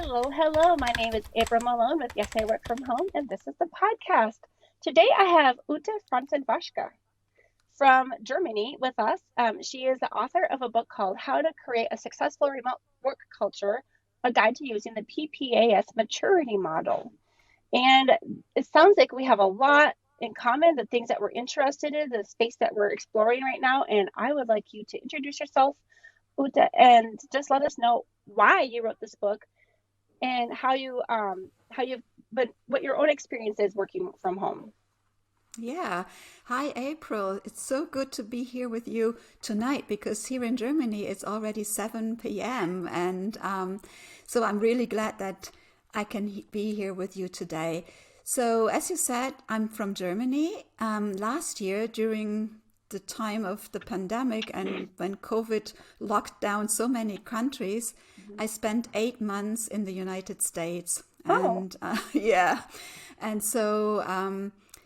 Hello, hello. My name is April Malone with Yes, I Work From Home, and this is the podcast. Today I have Ute Franzen-Waschke from Germany with us. She is the author of a book called How to Create a Successful Remote Work Culture, a guide to using the PPAS Maturity Model. And it sounds like we have a lot in common, the things that we're interested in, the space that we're exploring right now. And I would like you to introduce yourself, Ute, and just let us know why you wrote this book and what your own experience is working from home. Yeah. Hi, April. It's so good to be here with you tonight because here in Germany it's already 7 p.m. And so I'm really glad that I can be here with you today. So, as you said, I'm from Germany. Last year, during the time of the pandemic and when COVID locked down so many countries, I spent 8 months in the United States. Oh, And yeah, and so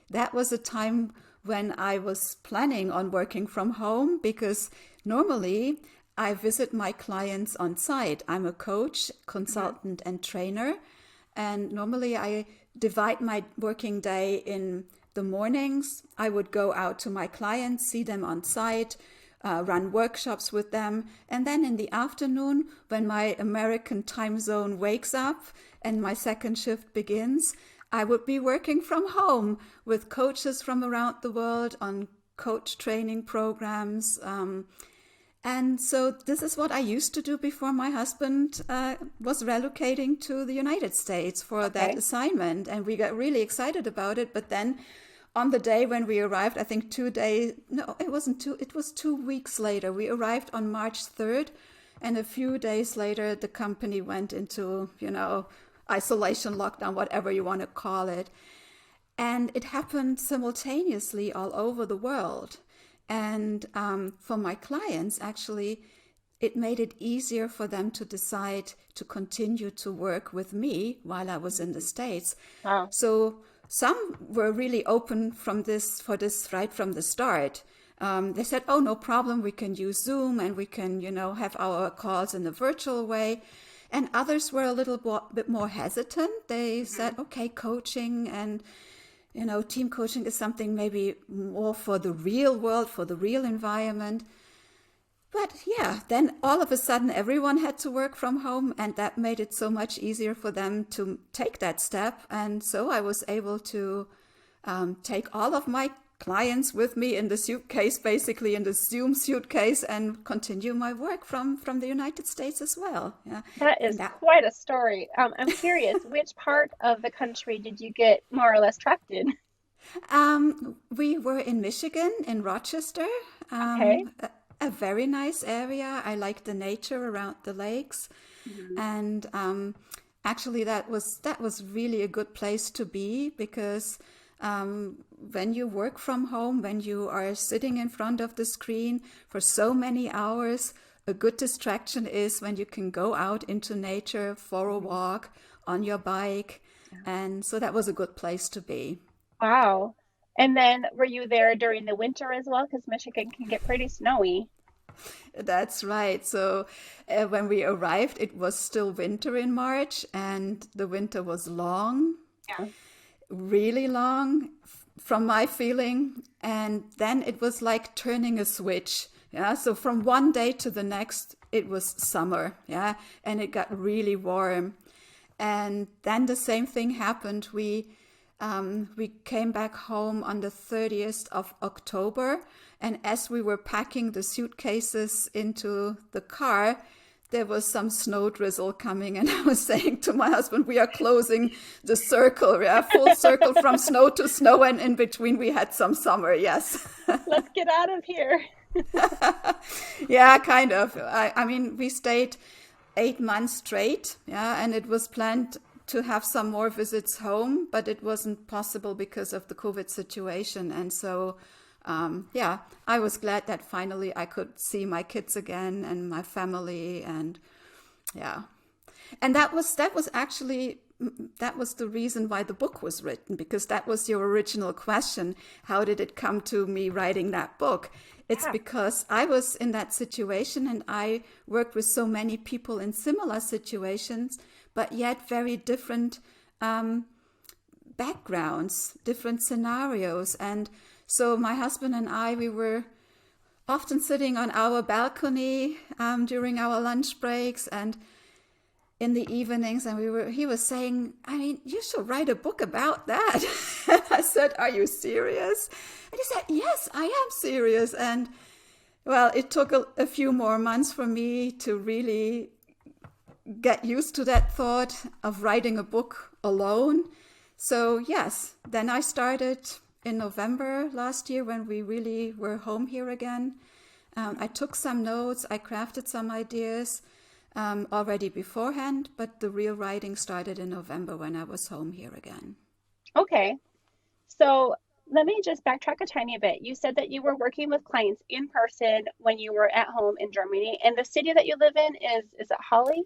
that was a time when I was planning on working from home because normally I visit my clients on site. I'm a coach, consultant, and trainer. And normally I divide my working day in the mornings. I would go out to my clients, see them on site, run workshops with them. And then in the afternoon, when my American time zone wakes up and my second shift begins, I would be working from home with coaches from around the world on coach training programs. And so this is what I used to do before my husband was relocating to the United States for that okay. assignment. And we got really excited about it. But then on the day when we arrived, I think 2 days, no, it wasn't two, it was 2 weeks later. We arrived on March 3rd. And a few days later, the company went into, isolation, lockdown, whatever you want to call it. And it happened simultaneously all over the world. And for my clients, actually, it made it easier for them to decide to continue to work with me while I was in the States. Wow. So some were really open for this right from the start. They said, oh, no problem, we can use Zoom and we can, have our calls in a virtual way. And others were a little bit more hesitant. They said, okay, coaching and team coaching is something maybe more for the real world, for the real environment. But yeah, then all of a sudden everyone had to work from home and that made it so much easier for them to take that step. And so I was able to take all of my clients with me in the suitcase, basically in the Zoom suitcase, and continue my work from the United States as well. Yeah, That and is that quite a story. I'm curious, which part of the country did you get more or less trapped in? we were in Michigan, in Rochester, Okay. a very nice area. I like the nature around the lakes, Mhm. and actually that was really a good place to be because when you work from home, when you are sitting in front of the screen for so many hours, a good distraction is when you can go out into nature for a walk on your bike. And so that was a good place to be. Wow. And then were you there during the winter as well? Because Michigan can get pretty snowy. That's right. So when we arrived, it was still winter in March, and the winter was long, Yeah. really long from my feeling. And then it was like turning a switch. Yeah. So from one day to the next, it was summer. Yeah. And it got really warm. And then the same thing happened. We came back home on the 30th of October. And as we were packing the suitcases into the car, there was some snow drizzle coming. And I was saying to my husband, we are closing the circle, yeah, full circle from snow to snow. And in between, we had some summer. Yes. Let's get out of here. Yeah, kind of. I mean, we stayed 8 months straight. Yeah. And it was planned to have some more visits home, but it wasn't possible because of the COVID situation. And so, yeah, I was glad that finally I could see my kids again and my family. And yeah, and that was actually that was the reason why the book was written, because that was your original question. How did it come to me writing that book? It's Yeah. because I was in that situation and I worked with so many people in similar situations, but yet very different backgrounds, different scenarios. And so my husband and I, we were often sitting on our balcony during our lunch breaks and in the evenings, and he was saying, I mean, you should write a book about that. And I said, are you serious? And he said, yes, I am serious. And well, it took a few more months for me to really get used to that thought of writing a book alone. So yes, then I started in November last year when we really were home here again. I took some notes, I crafted some ideas already beforehand, but the real writing started in November when I was home here again. Okay. So let me just backtrack a tiny bit. You said that you were working with clients in person when you were at home in Germany, and the city that you live in is it Holly?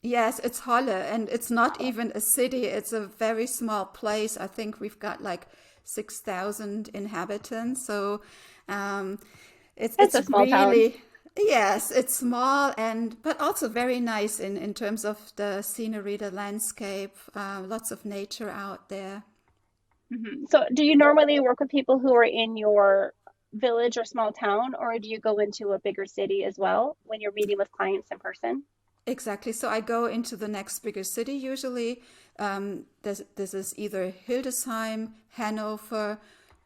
Yes, it's Halle, and it's not Halle. even a city. It's a very small place. I think we've got like 6,000 inhabitants. So um, It's it's a small town. really, yes, it's small and but also very nice in terms of the scenery, the landscape, lots of nature out there. So do you normally work with people who are in your village or small town, or do you go into a bigger city as well when you're meeting with clients in person? Exactly. So I go into the next bigger city usually. This is either Hildesheim, Hanover,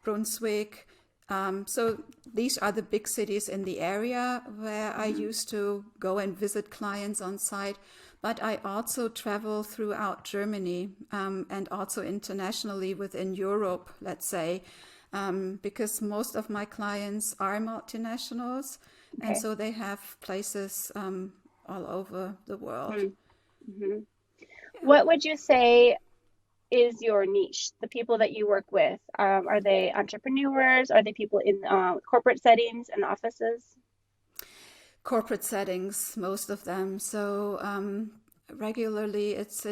Brunswick. So these are the big cities in the area where I Hmm. used to go and visit clients on site. But I also travel throughout Germany and also internationally within Europe, let's say, because most of my clients are multinationals. And Okay. so they have places all over the world. Mm-hmm. Yeah. What would you say is your niche? The people that you work with, are they entrepreneurs? Are they people in corporate settings and offices? Corporate settings, most of them. So regularly, it's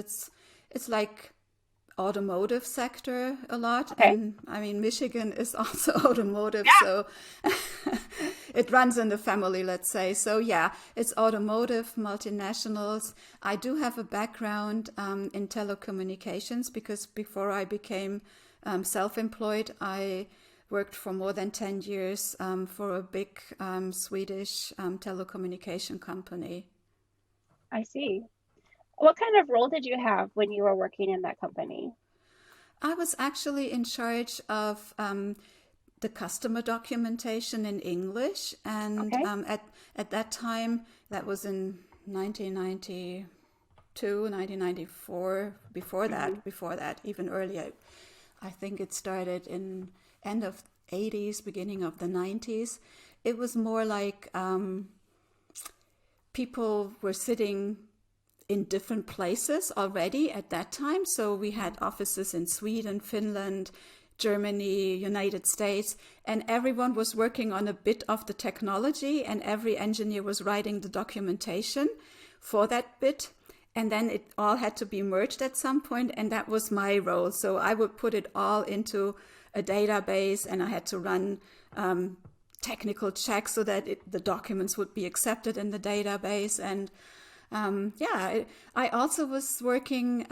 like automotive sector a lot, Okay. and I mean Michigan is also automotive, Yeah. so it runs in the family, let's say. So yeah, it's automotive, multinationals. I do have a background in telecommunications because before I became self-employed, I worked for more than 10 years for a big Swedish telecommunication company. I see. What kind of role did you have when you were working in that company? I was actually in charge of the customer documentation in English, and Okay. at that time, that was in 1992, 1994. Hmm. Before that, even earlier. I think it started in end of 80s, beginning of the 90s. It was more like people were sitting in different places already at that time. So we had offices in Sweden, Finland, Germany, United States, and everyone was working on a bit of the technology, and every engineer was writing the documentation for that bit. And then it all had to be merged at some point, and that was my role. So I would put it all into a database, and I had to run technical checks so that the documents would be accepted in the database. And I also was working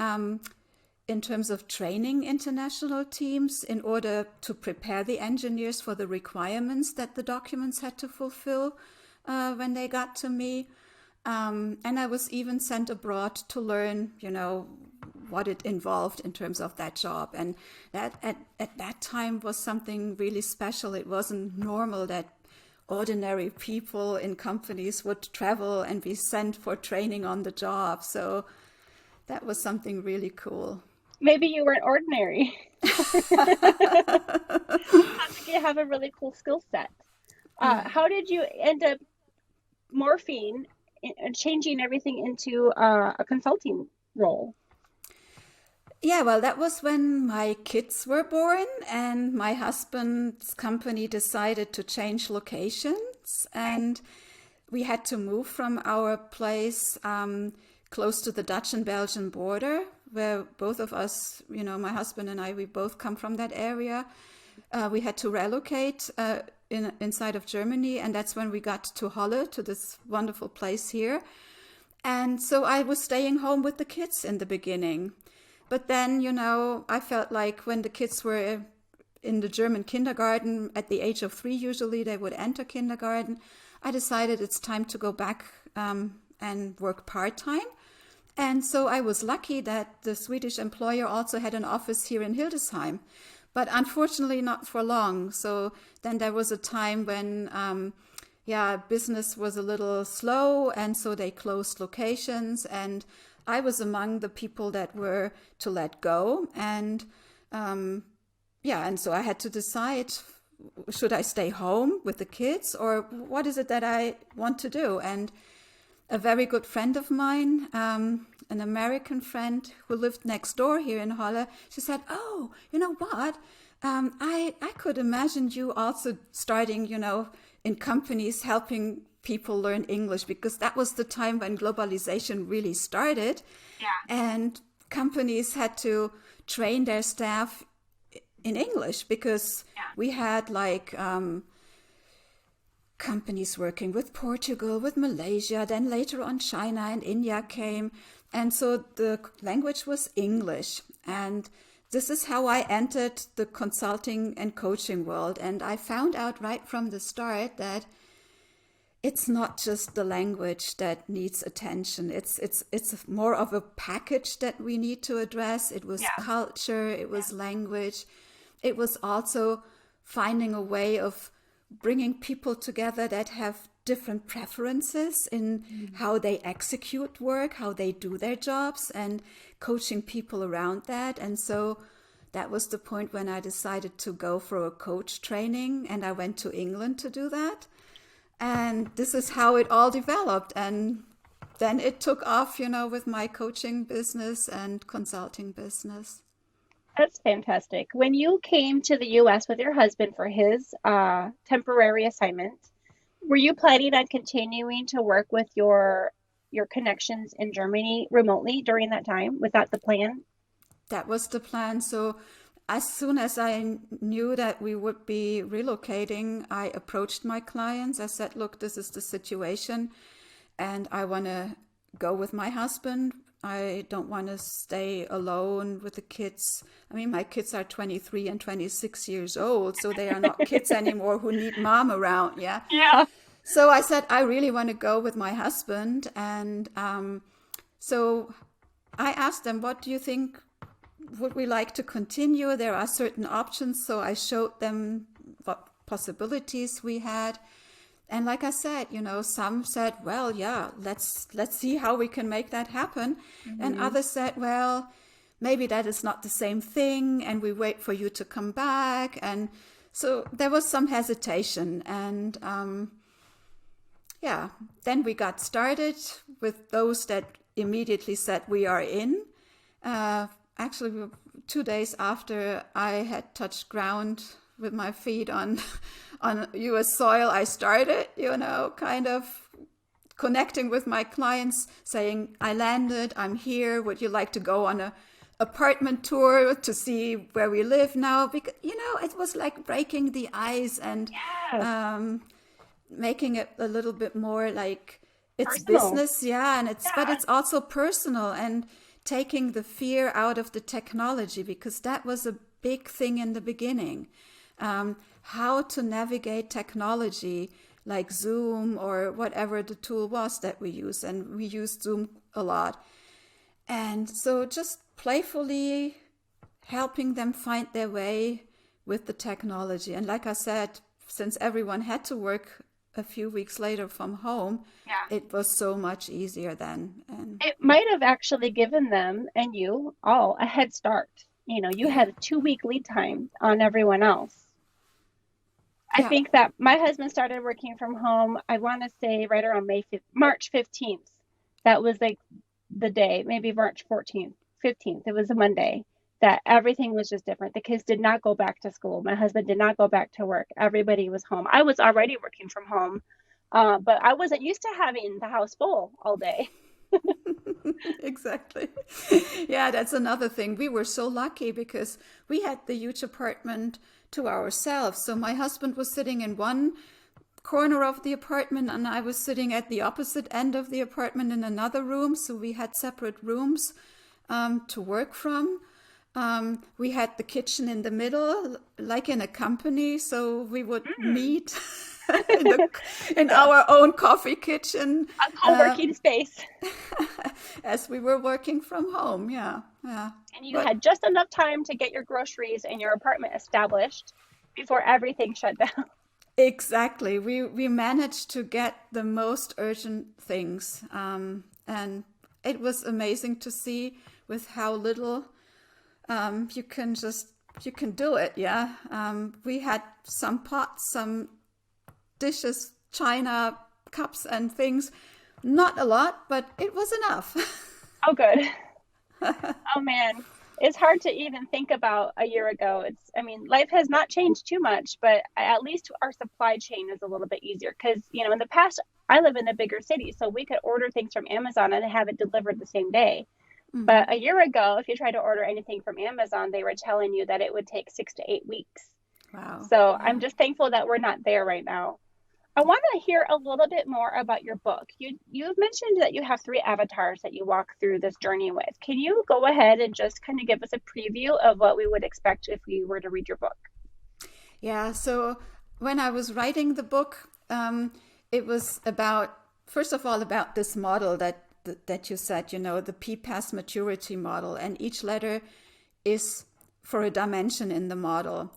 in terms of training international teams in order to prepare the engineers for the requirements that the documents had to fulfill when they got to me. And I was even sent abroad to learn, what it involved in terms of that job. And that at that time was something really special. It wasn't normal that ordinary people in companies would travel and be sent for training on the job. So that was something really cool. Maybe you weren't ordinary. Sounds like you have a really cool skill set. Yeah. How did you end up morphing and changing everything into a consulting role? Yeah, well, that was when my kids were born, and my husband's company decided to change locations, Okay. and we had to move from our place close to the Dutch and Belgian border, where both of us, my husband and I, we both come from that area. We had to relocate inside of Germany, and that's when we got to Halle, to this wonderful place here. And so I was staying home with the kids in the beginning. But then, I felt like when the kids were in the German kindergarten at the age of 3, usually they would enter kindergarten, I decided it's time to go back and work part-time. And so I was lucky that the Swedish employer also had an office here in Hildesheim, but unfortunately not for long. So then there was a time when, business was a little slow, and so they closed locations, and I was among the people that were to let go. And and so I had to decide, should I stay home with the kids, or what is it that I want to do? And a very good friend of mine, an American friend who lived next door here in Halle, she said, "Oh, you know what? I could imagine you also starting, in companies helping people learn English, because that was the time when globalization really started, and companies had to train their staff in English, because we had like companies working with Portugal, with Malaysia, then later on China and India came. And so the language was English. And this is how I entered the consulting and coaching world. And I found out right from the start that it's not just the language that needs attention. It's more of a package that we need to address. It was culture, it was language. It was also finding a way of bringing people together that have different preferences in how they execute work, how they do their jobs, and coaching people around that. And so that was the point when I decided to go for a coach training, and I went to England to do that. And this is how it all developed. And then it took off, with my coaching business and consulting business. That's fantastic. When you came to the US with your husband for his temporary assignment, were you planning on continuing to work with your connections in Germany remotely during that time? Was that the plan? That was the plan. So as soon as I knew that we would be relocating, I approached my clients. I said, look, this is the situation, and I want to go with my husband. I don't want to stay alone with the kids. I mean, my kids are 23 and 26 years old, so they are not kids anymore who need mom around. Yeah. Yeah. So I said, I really want to go with my husband. And so I asked them, what do you think? Would we like to continue? There are certain options. So I showed them what possibilities we had. And like I said, some said, well, yeah, let's see how we can make that happen. And others said, well, maybe that is not the same thing, and we wait for you to come back. And so there was some hesitation. And then we got started with those that immediately said we are in. Actually, 2 days after I had touched ground with my feet on US soil, I started, kind of connecting with my clients, saying, I landed, I'm here, would you like to go on a apartment tour to see where we live now? Because, it was like breaking the ice and making it a little bit more like it's Personal. business, but it's also personal, and taking the fear out of the technology, because that was a big thing in the beginning. How to navigate technology like Zoom or whatever the tool was that we use. And we used Zoom a lot. And so just playfully helping them find their way with the technology. And like I said, since everyone had to work a few weeks later from home, it was so much easier then. And It might have actually given them and you all a head start. You had a 2-week lead time on everyone else. I yeah, think that my husband started working from home, I want to say right around March 15th. That was like the day, maybe March 14th, 15th. It was a Monday that everything was just different. The kids did not go back to school. My husband did not go back to work. Everybody was home. I was already working from home, but I wasn't used to having the house full all day. Exactly. Yeah, that's another thing. We were so lucky because we had the huge apartment to ourselves. So my husband was sitting in one corner of the apartment and I was sitting at the opposite end of the apartment in another room. So we had separate rooms to work from. We had the kitchen in the middle, like in a company. So we would Mm. meet in our own coffee kitchen A co-working space. as we were working from home. Yeah, yeah. And you But had just enough time to get your groceries and your apartment established before everything shut down. exactly, we managed to get the most urgent things, and it was amazing to see with how little you can just you can do it. Yeah, we had some pots, some dishes, china, cups, and things. Not a lot, but it was enough. Oh, good. Oh man, it's hard to even think about a year ago. I mean, life has not changed too much, but at least our supply chain is a little bit easier because, in the past, I live in a bigger city, so we could order things from Amazon and have it delivered the same day. But a year ago, if you tried to order anything from Amazon, they were telling you that it would take 6 to 8 weeks. Wow. So I'm Yeah. just thankful that we're not there right now. I want to hear a little bit more about your book. You've mentioned that you have three avatars that you walk through this journey with. Can you go ahead and just kind of give us a preview of what we would expect if we were to read your book? Yeah. So when I was writing the book, it was about, first of all, about this model that you said, the PPAS Maturity Model, and each letter is for a dimension in the model.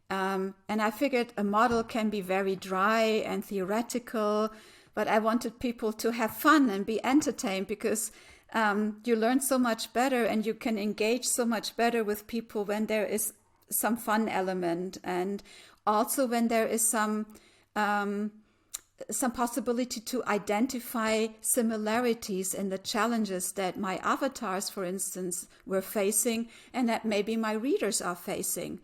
And I figured a model can be very dry and theoretical, but I wanted people to have fun and be entertained because you learn so much better and you can engage so much better with people when there is some fun element, and also when there is some possibility to identify similarities in the challenges that my avatars, for instance, were facing and that maybe my readers are facing.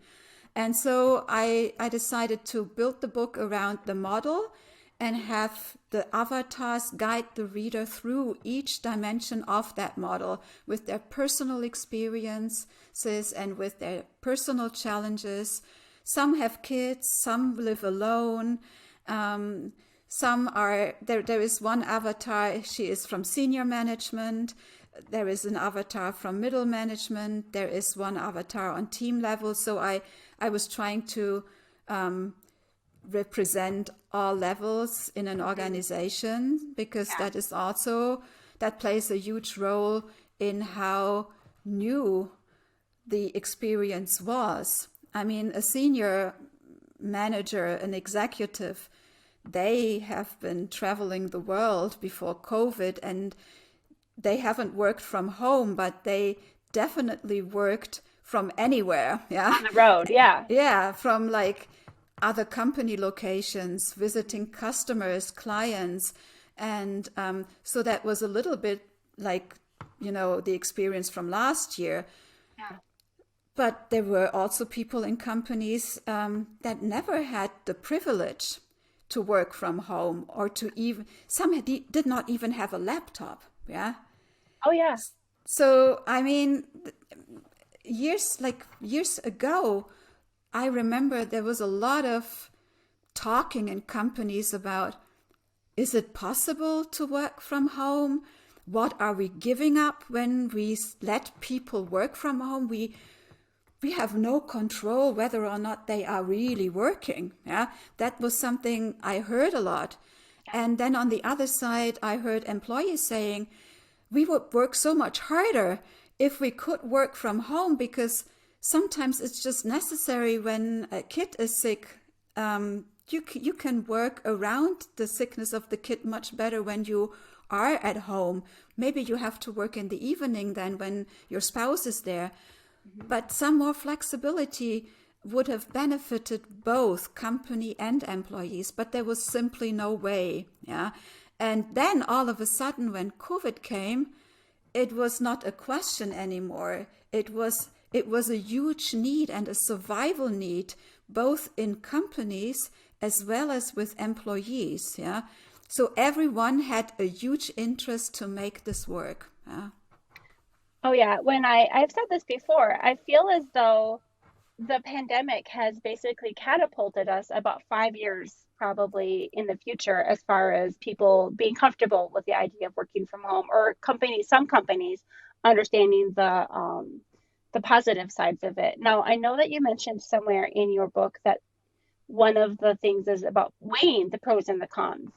And so I decided to build the book around the model and have the avatars guide the reader through each dimension of that model with their personal experiences and with their personal challenges. Some have kids, some live alone. Some are there is one avatar, she is from senior management. There is an avatar from middle management. There is one avatar on team level. So I was trying to represent all levels in an organization because Yeah. that plays a huge role in how new the experience was. I mean, a senior manager, an executive, they have been traveling the world before COVID and they haven't worked from home, but they definitely worked from anywhere. Yeah. On the road, yeah. Yeah. From like other company locations, visiting customers, clients. And so that was a little bit like, the experience from last year. Yeah. But there were also people in companies that never had the privilege to work from home or to even, some did not even have a laptop. Yeah. Oh, yeah. So, I mean, years ago, I remember there was a lot of talking in companies about, is it possible to work from home? What are we giving up when we let people work from home? We have no control whether or not they are really working. Yeah, that was something I heard a lot. And then on the other side, I heard employees saying, we would work so much harder if we could work from home because sometimes it's just necessary when a kid is sick. You can work around the sickness of the kid much better when you are at home. Maybe you have to work in the evening then when your spouse is there. But some more flexibility would have benefited both company and employees, but there was simply no way. Yeah. And then all of a sudden, when COVID came, it was not a question anymore. It was a huge need and a survival need, both in companies as well as with employees. Yeah. So everyone had a huge interest to make this work. Oh yeah, when I've said this before, I feel as though the pandemic has basically catapulted us about 5 years probably in the future as far as people being comfortable with the idea of working from home, or some companies understanding the positive sides of it. Now, I know that you mentioned somewhere in your book that one of the things is about weighing the pros and the cons.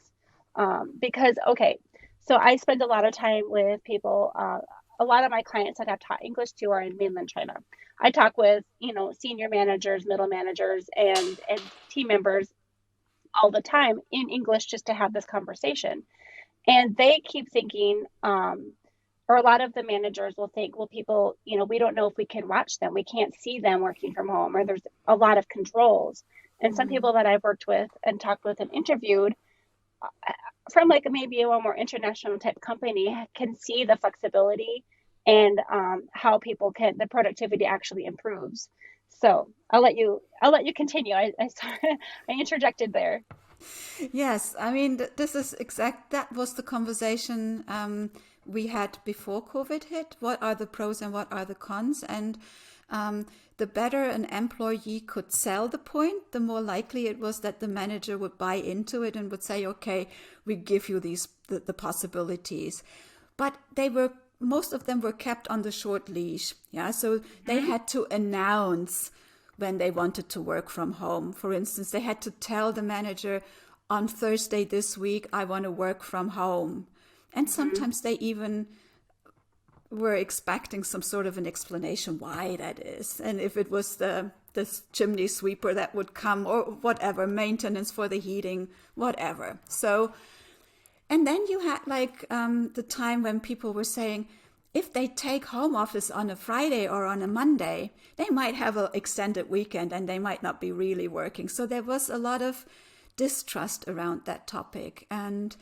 Because, okay, so I spend a lot of time with people. A lot of my clients that I've taught English to are in mainland China. I talk with, senior managers, middle managers, and team members all the time in English just to have this conversation. And they keep thinking, or a lot of the managers will think, well, people, we don't know if we can watch them. We can't see them working from home, or there's a lot of controls. And some people that I've worked with and talked with and interviewed from like maybe a more international type company can see the flexibility and how the productivity actually improves. So I'll let you continue. I interjected there. Yes, I mean, that was the conversation we had before COVID hit. What are the pros and what are the cons? And the better an employee could sell the point, the more likely it was that the manager would buy into it and would say, okay, we give you the possibilities. But most of them were kept on the short leash. Yeah, so they had to announce when they wanted to work from home. For instance, they had to tell the manager, on Thursday this week, I want to work from home. And sometimes they even were expecting some sort of an explanation why that is. And if it was the chimney sweeper that would come, or whatever, maintenance for the heating, whatever. So, and then you had the time when people were saying, if they take home office on a Friday or on a Monday, they might have an extended weekend and they might not be really working. So there was a lot of distrust around that topic. And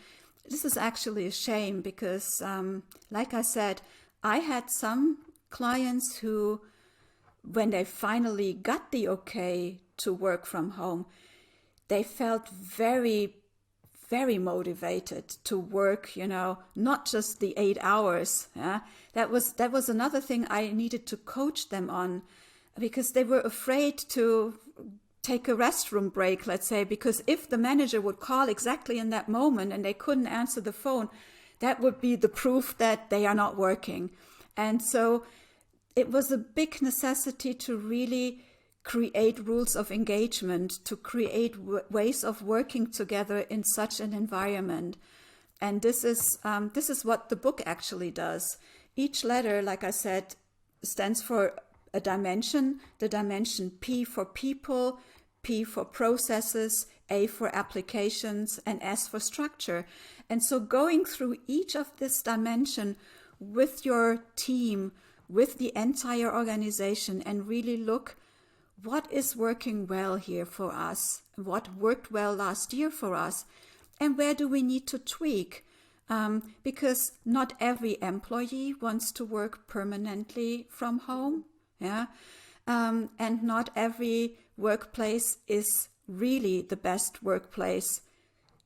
this is actually a shame because, like I said, I had some clients who, when they finally got the okay to work from home, they felt very, very motivated to work, not just the 8 hours. Yeah? That was another thing I needed to coach them on, because they were afraid to take a restroom break, let's say, because if the manager would call exactly in that moment and they couldn't answer the phone, that would be the proof that they are not working. And so it was a big necessity to really create rules of engagement, to create ways of working together in such an environment. And this is what the book actually does. Each letter, like I said, stands for a dimension. The dimension P for people, P for processes, A for applications, and S for structure. And so going through each of this dimension with your team, with the entire organization, and really look, what is working well here for us? What worked well last year for us? And where do we need to tweak? Because not every employee wants to work permanently from home. Yeah. And not every workplace is really the best workplace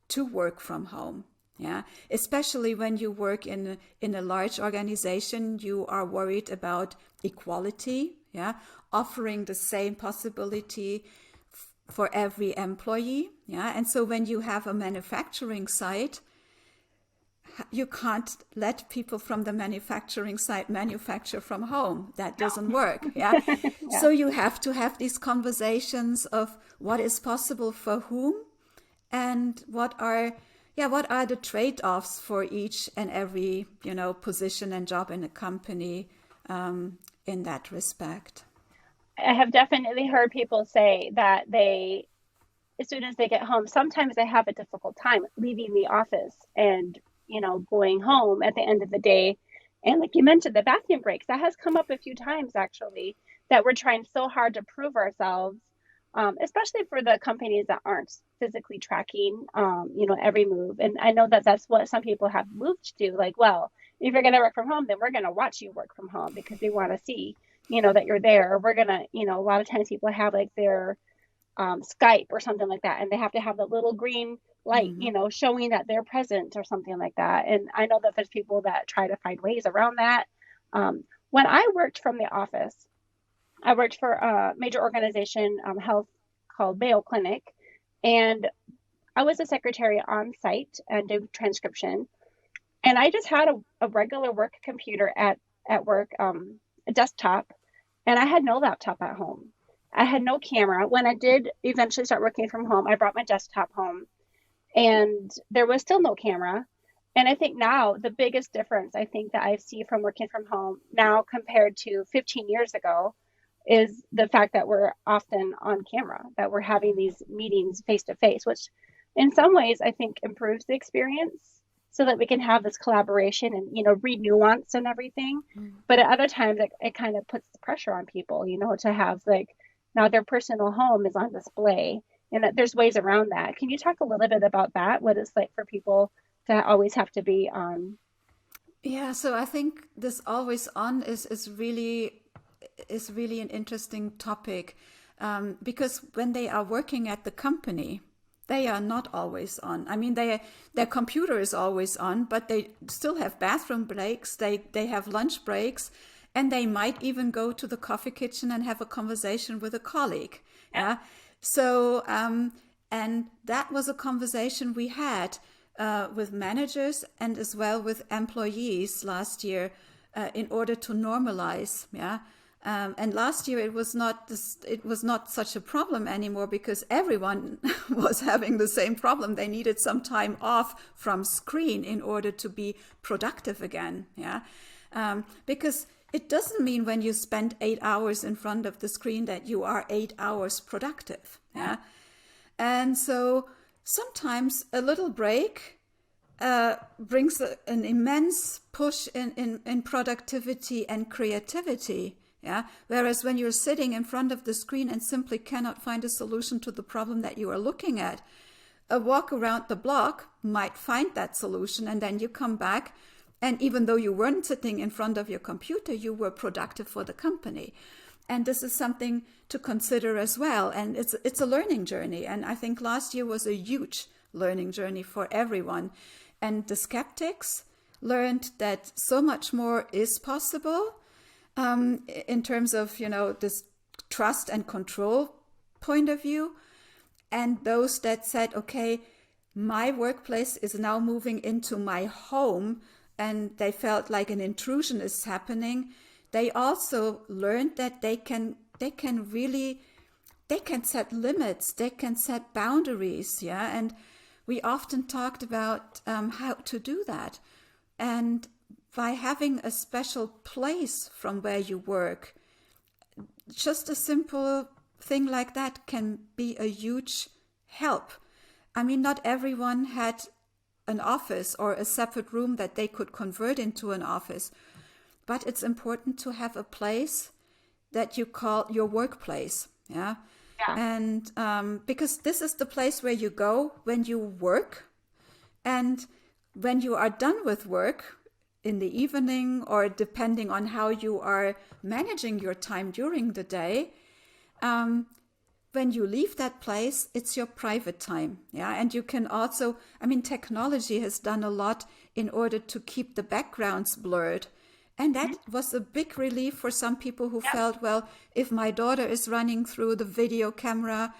to work from home. Yeah, especially when you work in a large organization, you are worried about equality. Yeah, offering the same possibility for every employee. Yeah, and so when you have a manufacturing site, you can't let people from the manufacturing site manufacture from home. That doesn't work. Yeah. Yeah. So you have to have these conversations of what is possible for whom, and what are the trade-offs for each and every, position and job in a company, in that respect. I have definitely heard people say that as soon as they get home, sometimes they have a difficult time leaving the office and, going home at the end of the day. And like you mentioned, the bathroom breaks, that has come up a few times actually, that we're trying so hard to prove ourselves, especially for the companies that aren't physically tracking, every move. And I know that that's what some people have moved to, like, well, if you're going to work from home, then we're going to watch you work from home because we want to see, that you're there. Or we're going to, a lot of times people have like their Skype or something like that, and they have to have the little green light, showing that they're present or something like that. And I know that there's people that try to find ways around that. When I worked from the office, I worked for a major organization, health, called Mayo Clinic, and I was a secretary on site and did transcription. And I just had a regular work computer at work, a desktop, and I had no laptop at home. I had no camera. When I did eventually start working from home, I brought my desktop home, and there was still no camera. And I think now the biggest difference I think that I see from working from home now compared to 15 years ago is the fact that we're often on camera, that we're having these meetings face to face, which in some ways I think improves the experience so that we can have this collaboration and, read nuance and everything. But at other times it kind of puts pressure on people, to have like now their personal home is on display and that there's ways around that. Can you talk a little bit about that? What it's like for people to always have to be on? Yeah, so I think this always on is really an interesting topic, because when they are working at the company, they are not always on. I mean, their computer is always on, but they still have bathroom breaks. They have lunch breaks, and they might even go to the coffee kitchen and have a conversation with a colleague. Yeah. So, and that was a conversation we had with managers and as well with employees last year, in order to normalize. Yeah. And last year it was not such a problem anymore because everyone was having the same problem. They needed some time off from screen in order to be productive again. Yeah. Because it doesn't mean when you spend 8 hours in front of the screen that you are 8 hours productive. Yeah. And so sometimes a little break brings an immense push in productivity and creativity. Yeah. Whereas when you're sitting in front of the screen and simply cannot find a solution to the problem that you are looking at, a walk around the block might find that solution, and then you come back, and even though you weren't sitting in front of your computer, you were productive for the company. And this is something to consider as well. And it's a learning journey. And I think last year was a huge learning journey for everyone. And the skeptics learned that so much more is possible. In terms of, this trust and control point of view. And those that said, okay, my workplace is now moving into my home, and they felt like an intrusion is happening. They also learned that they can set limits, they can set boundaries. Yeah. And we often talked about how to do that. And by having a special place from where you work, just a simple thing like that can be a huge help. I mean, not everyone had an office or a separate room that they could convert into an office, but it's important to have a place that you call your workplace. Yeah. And because this is the place where you go when you work, and when you are done with work, in the evening, or depending on how you are managing your time during the day, when you leave that place, it's your private time. Yeah. And you can also, technology has done a lot in order to keep the backgrounds blurred. And that was a big relief for some people who felt, well, if my daughter is running through the video camera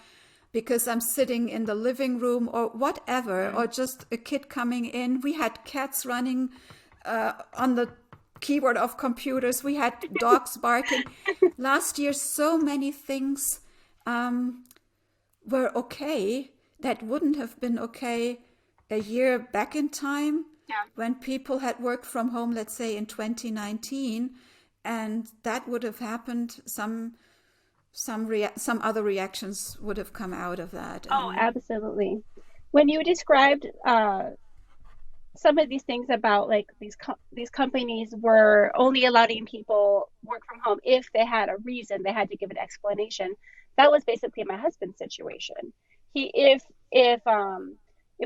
because I'm sitting in the living room or whatever, or just a kid coming in, we had cats running on the keyboard of computers. We had dogs barking. Last year, so many things were okay that wouldn't have been okay a year back in time, when people had worked from home, let's say in 2019, and that would have happened. Some other reactions would have come out of that. Oh, absolutely. When you described some of these things about like these companies were only allowing people work from home if they had a reason, they had to give an explanation. That was basically my husband's situation. If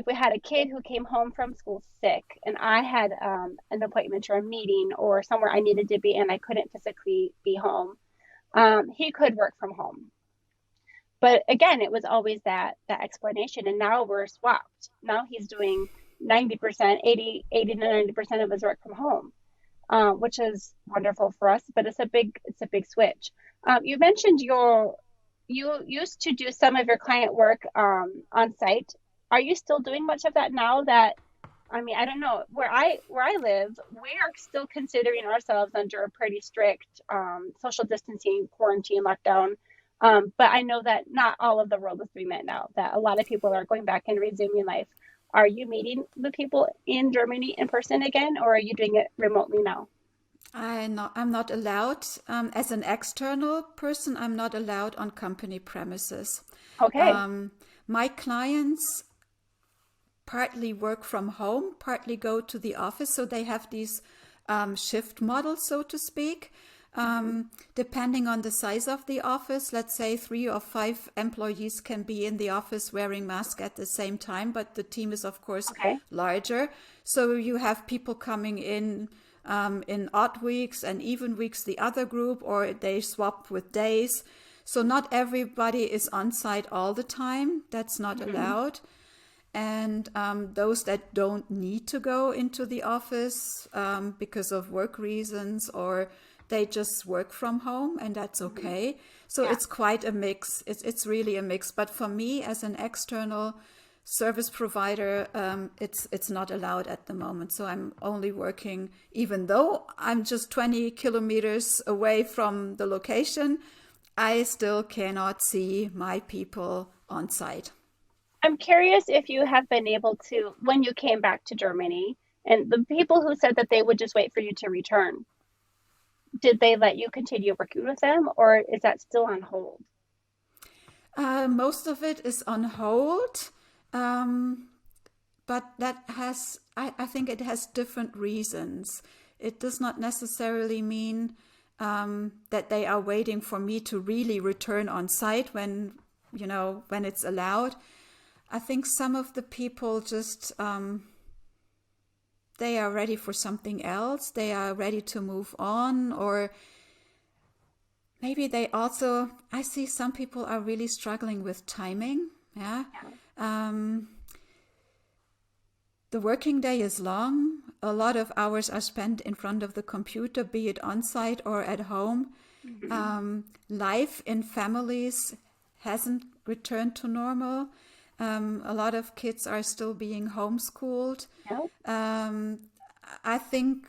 we had a kid who came home from school sick and I had an appointment or a meeting or somewhere I needed to be and I couldn't physically be home, he could work from home. But again, it was always that explanation. And now we're swapped. Now he's doing 90%, 80 to 90% of his work from home, which is wonderful for us, but it's a big switch. You mentioned you used to do some of your client work on site. Are you still doing much of that now that I mean, I don't know. Where I live, we are still considering ourselves under a pretty strict social distancing, quarantine, lockdown. But I know that not all of the world is doing that now, that a lot of people are going back and resuming life. Are you meeting the people in Germany in person again, or are you doing it remotely now? I'm not allowed, as an external person, I'm not allowed on company premises. Okay. Um, my clients partly work from home, partly go to the office. So they have these shift models, so to speak. Depending on the size of the office, let's say 3 or 5 employees can be in the office wearing masks at the same time, but the team is, of course, Okay. larger. So you have people coming in odd weeks and even weeks, the other group, or they swap with days. So not everybody is on site all the time. That's not Hmm. allowed. And those that don't need to go into the office because of work reasons, or they just work from home, and that's Hmm. okay. So Yeah. it's quite a mix. It's really a mix. But for me, as an external service provider, it's not allowed at the moment. So I'm only working, even though I'm just 20 kilometers away from the location, I still cannot see my people on site. I'm curious if you have been able to, when you came back to Germany, and the people who said that they would just wait for you to return, did they let you continue working with them, or is that still on hold? Most of it is on hold, um, but I think it has different reasons. It does not necessarily mean that they are waiting for me to really return on site when it's allowed. I think some of the people just they are ready for something else. They are ready to move on, or maybe they also. I see some people are really struggling with timing. Yeah. Yeah. Um, the working day is long. A lot of hours are spent in front of the computer, be it on site or at home. Hmm. Life in families hasn't returned to normal. A lot of kids are still being homeschooled. Yeah. Um, I think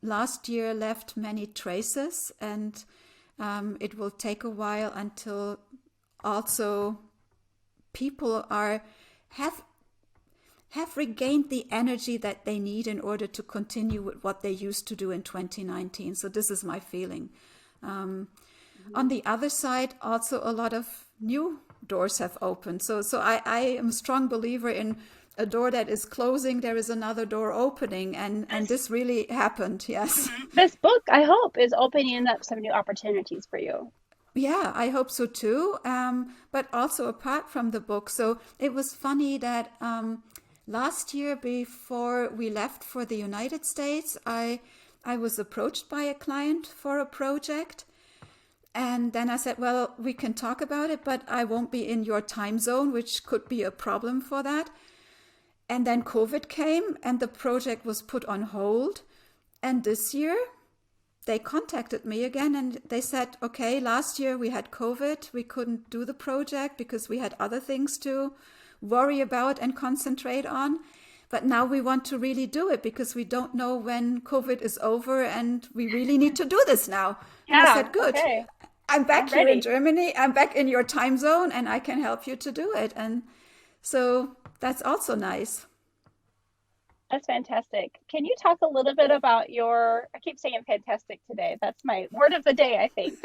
last year left many traces, and it will take a while until also people are have have regained the energy that they need in order to continue with what they used to do in 2019. So this is my feeling. Um, on Hmm. the other side, also a lot of new doors have opened. So I am a strong believer in a door that is closing, there is another door opening, and This, this really happened. Yes. this book, I hope, is opening up some new opportunities for you. Yeah, I hope so too. But also apart from the book, so it was funny that last year before we left for the United States, I was approached by a client for a project, and then I said, well, we can talk about it, but I won't be in your time zone, which could be a problem for that. And then COVID came, and the project was put on hold. And this year they contacted me again and they said, okay, last year we had COVID. We couldn't do the project because we had other things to worry about and concentrate on. But now we want to really do it because we don't know when COVID is over and we really need to do this now. And I Yeah. said, good. Okay. I'm I'm back here in ready. Germany. I'm back in your time zone and I can help you to do it. And so that's also nice. That's fantastic. Can you talk a little bit about I keep saying fantastic today. That's my word of the day, I think.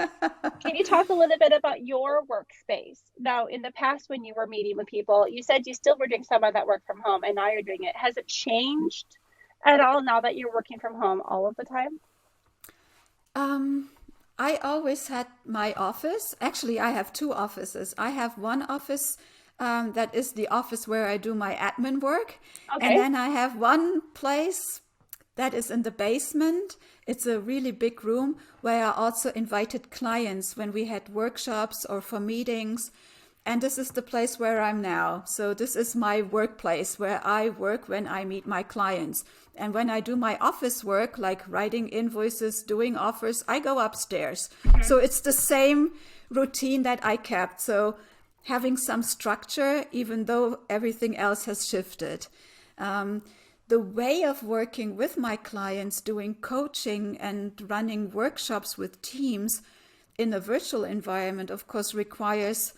Can you talk a little bit about your workspace? Now, in the past, when you were meeting with people, you said you still were doing some of that work from home, and now you're doing it. Has it changed at all now that you're working from home all of the time? Um, I always had my office. Actually, I have two offices. I have one office that is the office where I do my admin work. And Okay. then I have one place that is in the basement. It's a really big room where I also invited clients when we had workshops or for meetings. And this is the place where I'm now. So this is my workplace where I work when I meet my clients. And when I do my office work, like writing invoices, doing offers, I go upstairs. So it's the same routine that I kept. So having some structure, even though everything else has shifted. The way of working with my clients, doing coaching and running workshops with teams in a virtual environment, of course, requires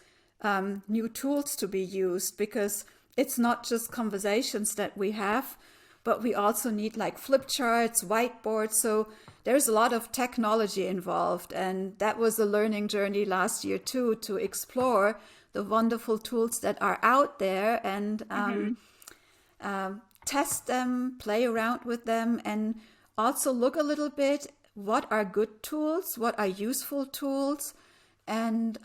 new tools to be used, because it's not just conversations that we have, but we also need like flip charts, whiteboards. So there's a lot of technology involved. And that was a learning journey last year too, to explore the wonderful tools that are out there and test them, play around with them, and also look a little bit what are good tools, what are useful tools, and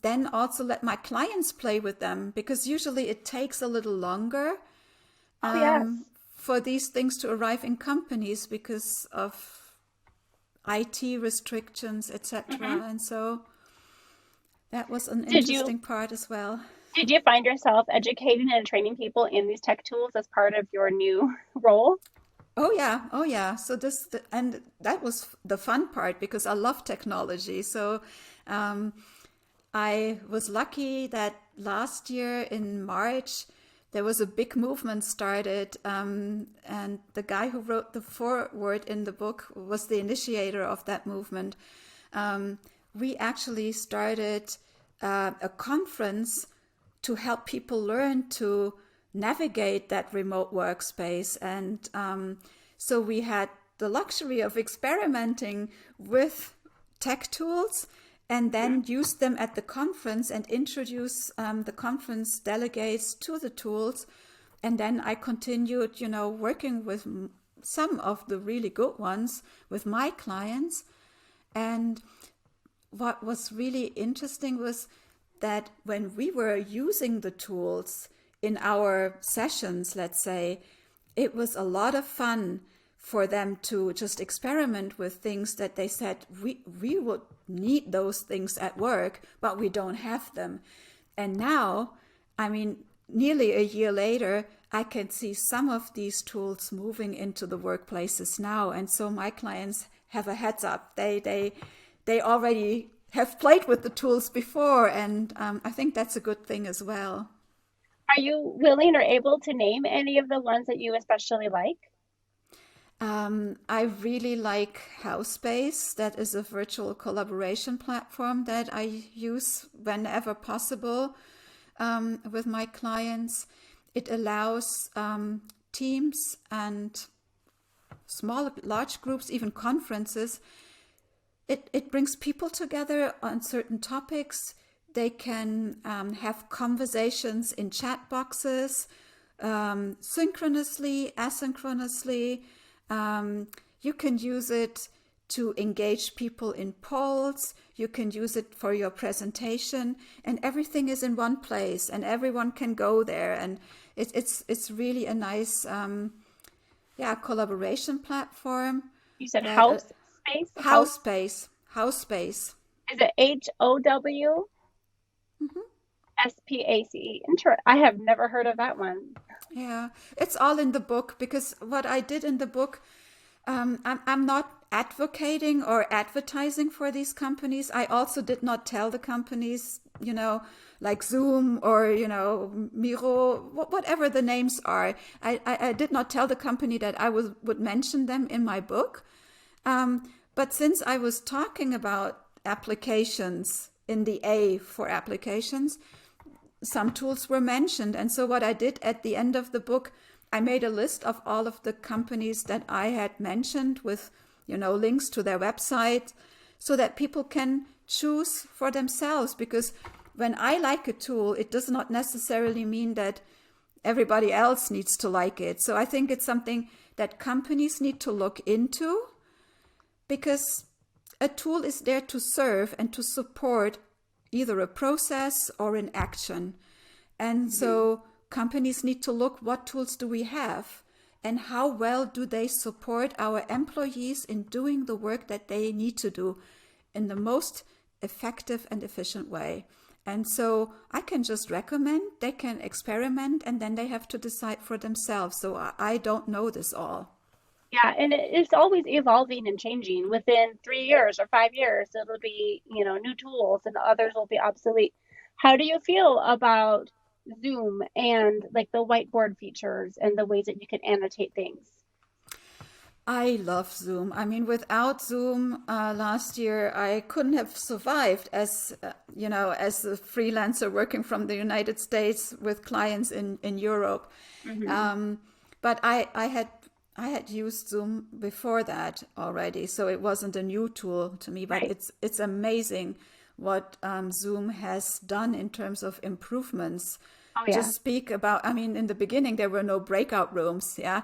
then also let my clients play with them, because usually it takes a little longer for these things to arrive in companies because of IT restrictions, etc. And so that was an interesting part as well. Did you find yourself educating and training people in these tech tools as part of your new role? Oh yeah, oh yeah. So and that was the fun part, because I love technology. So I was lucky that last year in March there was a big movement started, and the guy who wrote the foreword in the book was the initiator of that movement. We actually started a conference to help people learn to navigate that remote workspace. And so we had the luxury of experimenting with tech tools and then use them at the conference and introduce the conference delegates to the tools. And then I continued, working with some of the really good ones with my clients. And what was really interesting was that when we were using the tools in our sessions, let's say, it was a lot of fun for them to just experiment with things that they said, we would need those things at work, but we don't have them. And now, nearly a year later, I can see some of these tools moving into the workplaces now. And so my clients have a heads up. They already have played with the tools before, and I think that's a good thing as well. Are you willing or able to name any of the ones that you especially like? I really like HowSpace. That is a virtual collaboration platform that I use whenever possible with my clients. It allows teams and large groups, even conferences. It brings people together on certain topics. They can have conversations in chat boxes, synchronously, asynchronously. You can use it to engage people in polls. You can use it for your presentation, and everything is in one place, and everyone can go there. And it's really a nice collaboration platform. You said That house space? HowSpace. Is it HOW? SPACE. I have never heard of that one. Yeah, it's all in the book, because what I did in the book, I'm not advocating or advertising for these companies. I also did not tell the companies, like Zoom or, Miro, whatever the names are. I did not tell the company that I would mention them in my book. But since I was talking about applications in the A for applications, some tools were mentioned. And so what I did at the end of the book, I made a list of all of the companies that I had mentioned with, links to their website, so that people can choose for themselves. Because when I like a tool, it does not necessarily mean that everybody else needs to like it. So I think it's something that companies need to look into, because a tool is there to serve and to support either a process or an action. And so companies need to look, what tools do we have and how well do they support our employees in doing the work that they need to do in the most effective and efficient way. And so I can just recommend, they can experiment, and then they have to decide for themselves. So I don't know this all. Yeah, and it's always evolving and changing. Within 3 years or 5 years, it'll be, new tools and others will be obsolete. How do you feel about Zoom and like the whiteboard features and the ways that you can annotate things? I love Zoom. I mean, without Zoom, last year I couldn't have survived as as a freelancer working from the United States with clients in Europe. Hmm. But I had used Zoom before that already, so it wasn't a new tool to me. But Right. it's amazing what Zoom has done in terms of improvements. Oh, yeah. Just speak about, I mean, in the beginning there were no breakout rooms. Yeah,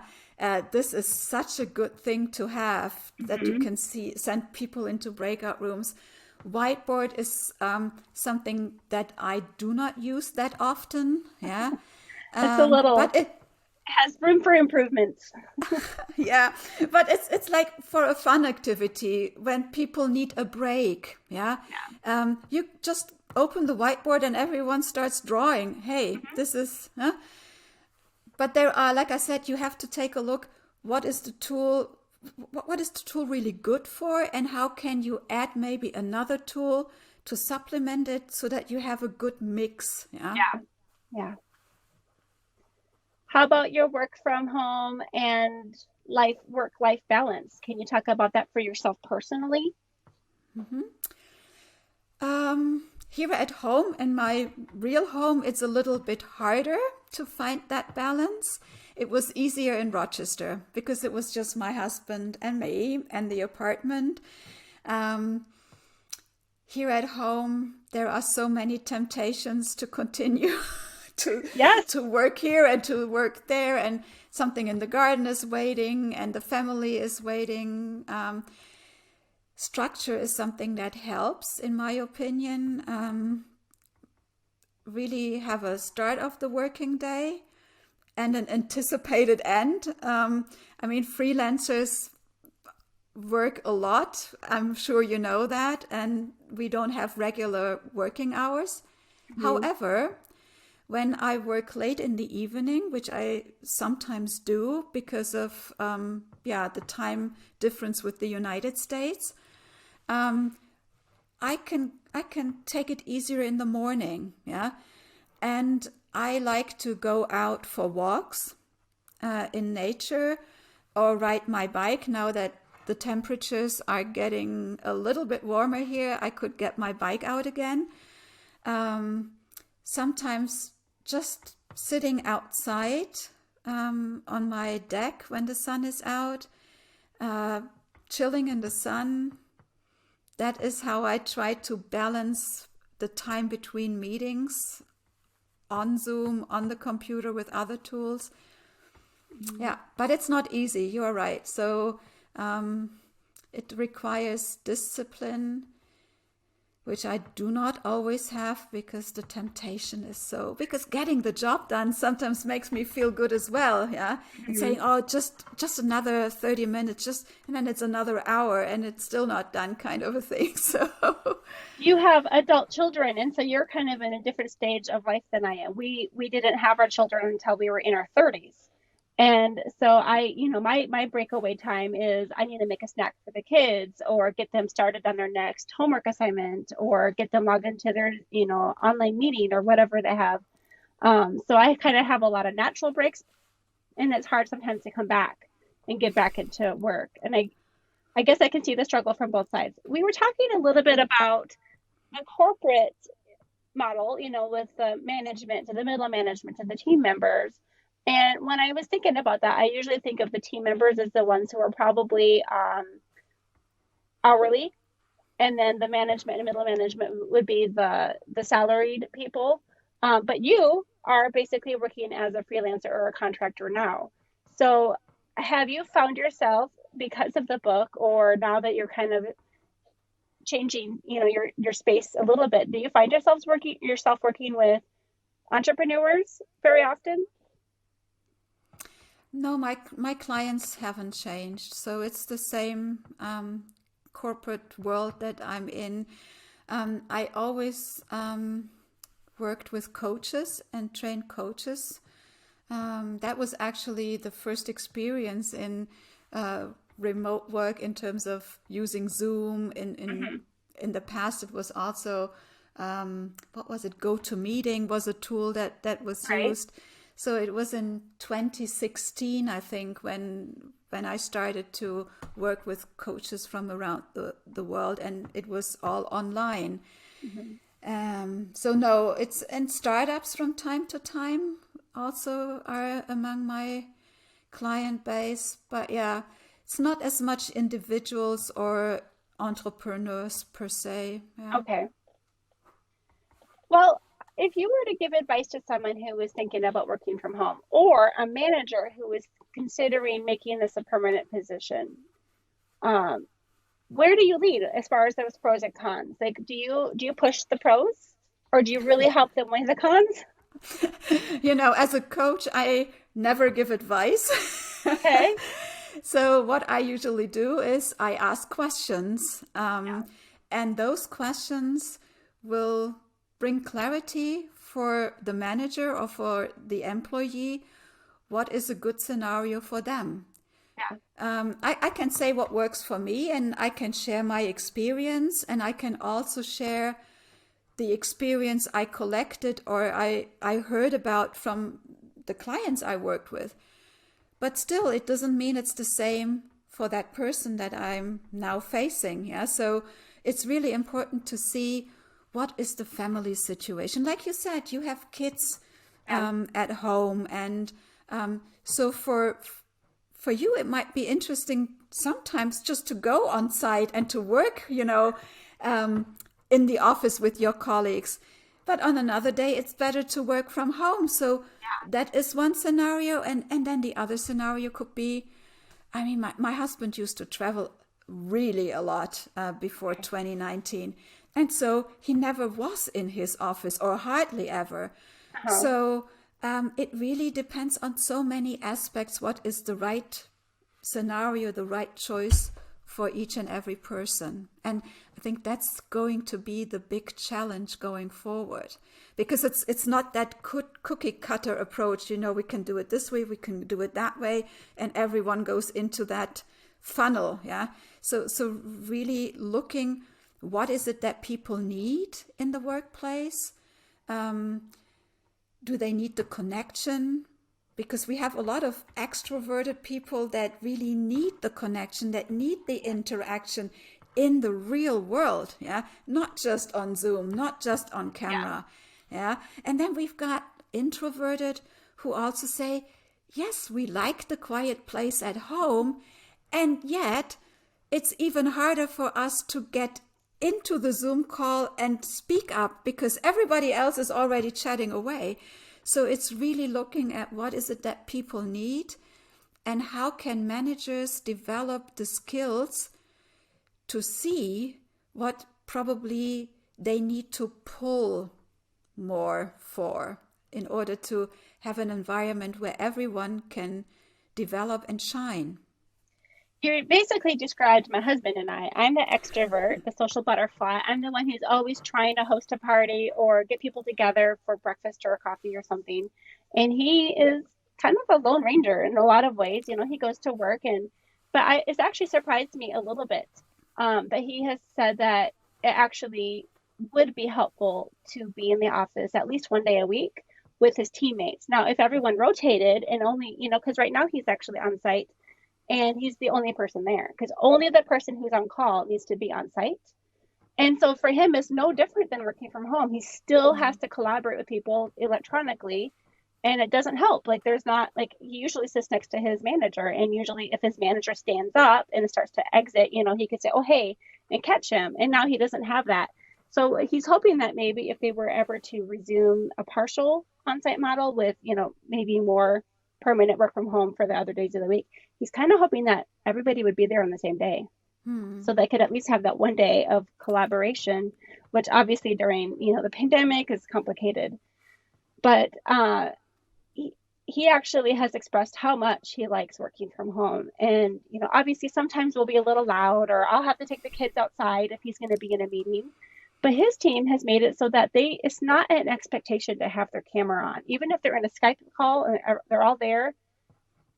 this is such a good thing to have, that you Hmm. can send people into breakout rooms. Whiteboard is something that I do not use that often. Yeah, It's a but little, it has room for improvements. yeah, but it's like for a fun activity when people need a break. Yeah, Yeah. you just open the whiteboard and everyone starts drawing. Hey, Hmm. this is. Huh? But there are, like I said, you have to take a look. What is the tool? What is the tool really good for, and how can you add maybe another tool to supplement it so that you have a good mix? Yeah. Yeah. Yeah. How about your work from home and work-life balance? Can you talk about that for yourself personally? Here at home, in my real home, it's a little bit harder to find that balance. It was easier in Rochester because it was just my husband and me and the apartment. Um, Here at home, there are so many temptations to continue to Yes. to work here and to work there, and something in the garden is waiting, and the family is waiting. Structure is something that helps, in my opinion. Really have a start of the working day and an anticipated end. I mean, freelancers work a lot. I'm sure you know that, and we don't have regular working hours. Mhm. However, when I work late in the evening, which I sometimes do because of the time difference with the United States, I can take it easier in the morning. Yeah, and I like to go out for walks in nature or ride my bike. Now that the temperatures are getting a little bit warmer here, I could get my bike out again. Sometimes just sitting outside on my deck when the sun is out, chilling in the sun. That is how I try to balance the time between meetings on Zoom, on the computer with other tools. Mhm. Yeah, but it's not easy. You are right. So it requires discipline, which I do not always have because the temptation is so. Because getting the job done sometimes makes me feel good as well. Yeah, and Mhm. saying, "Oh, just another 30 minutes, and then it's another hour, and it's still not done," kind of a thing. So You have adult children, and so you're kind of in a different stage of life than I am. We didn't have our children until we were in our 30s. And so my breakaway time is I need to make a snack for the kids or get them started on their next homework assignment or get them logged into their, online meeting or whatever they have. So I kind of have a lot of natural breaks, and it's hard sometimes to come back and get back into work. And I guess I can see the struggle from both sides. We were talking a little bit about the corporate model, with the management and the middle management and the team members. And when I was thinking about that, I usually think of the team members as the ones who are probably hourly, and then the management and middle management would be the salaried people. But you are basically working as a freelancer or a contractor now. So have you found yourself, because of the book, or now that you're kind of changing, your space a little bit, do you find yourself working with entrepreneurs very often? no, my clients haven't changed. So it's the same corporate world that I'm in. I always worked with coaches and trained coaches. That was actually the first experience in remote work in terms of using Zoom. In the past, it was also what was it? GoToMeeting was a tool that was Right. used. So it was in 2016, I think, when I started to work with coaches from around the world, and it was all online. Mhm. So no, it's and startups from time to time also are among my client base, but yeah, it's not as much individuals or entrepreneurs per se. Yeah. Okay. Well, if you were to give advice to someone who was thinking about working from home or a manager who was considering making this a permanent position, um, where do you lead as far as those pros and cons? Like, do you push the pros or do you really help them with the cons? As a coach, I never give advice. Okay. So what I usually do is I ask questions, Yeah. and those questions will bring clarity for the manager or for the employee. What is a good scenario for them? Yeah. I can say what works for me, and I can share my experience, and I can also share the experience I collected or I heard about from the clients I worked with. But still, it doesn't mean it's the same for that person that I'm now facing. Yeah. So it's really important to see what is the family situation. Like you said, you have kids Yeah. at home. And so for you, it might be interesting sometimes just to go on site and to work, in the office with your colleagues. But on another day, it's better to work from home. So that is one scenario. And then the other scenario could be, I mean, my husband used to travel really a lot before 2019. And so he never was in his office or hardly ever. Uh-huh. So it really depends on so many aspects. What is the right scenario, the right choice for each and every person? And I think that's going to be the big challenge going forward, because it's not that cookie cutter approach. We can do it this way, we can do it that way, and everyone goes into that funnel. Yeah. So really looking, what is it that people need in the workplace? Do they need the connection? Because we have a lot of extroverted people that really need the connection, that need the interaction in the real world. Yeah. Not just on Zoom, not just on Yeah. camera. Yeah. And then we've got introverted who also say, yes, we like the quiet place at home. And yet it's even harder for us to get into the Zoom call and speak up because everybody else is already chatting away. So it's really looking at what is it that people need and how can managers develop the skills to see what probably they need to pull more for in order to have an environment where everyone can develop and shine. You basically described my husband and I. I'm the extrovert, the social butterfly. I'm the one who's always trying to host a party or get people together for breakfast or coffee or something. And he is kind of a lone ranger in a lot of ways. He goes to work it's actually surprised me a little bit. But he has said that it actually would be helpful to be in the office at least one day a week with his teammates. Now, if everyone rotated and only, because right now he's actually on site and he's the only person there because only the person who's on call needs to be on site. And so for him, it's no different than working from home. He still has to collaborate with people electronically, and it doesn't help. Like, there's not, like, he usually sits next to his manager, and usually if his manager stands up and starts to exit, he could say, oh, hey, and catch him. And now he doesn't have that. So he's hoping that maybe if they were ever to resume a partial on-site model with, maybe more permanent work from home for the other days of the week, he's kind of hoping that everybody would be there on the same day. So they could at least have that one day of collaboration, which obviously during, the pandemic is complicated. But he actually has expressed how much he likes working from home. And, obviously sometimes we'll be a little loud or I'll have to take the kids outside if he's going to be in a meeting. But his team has made it so that it's not an expectation to have their camera on. Even if they're in a Skype call and they're all there,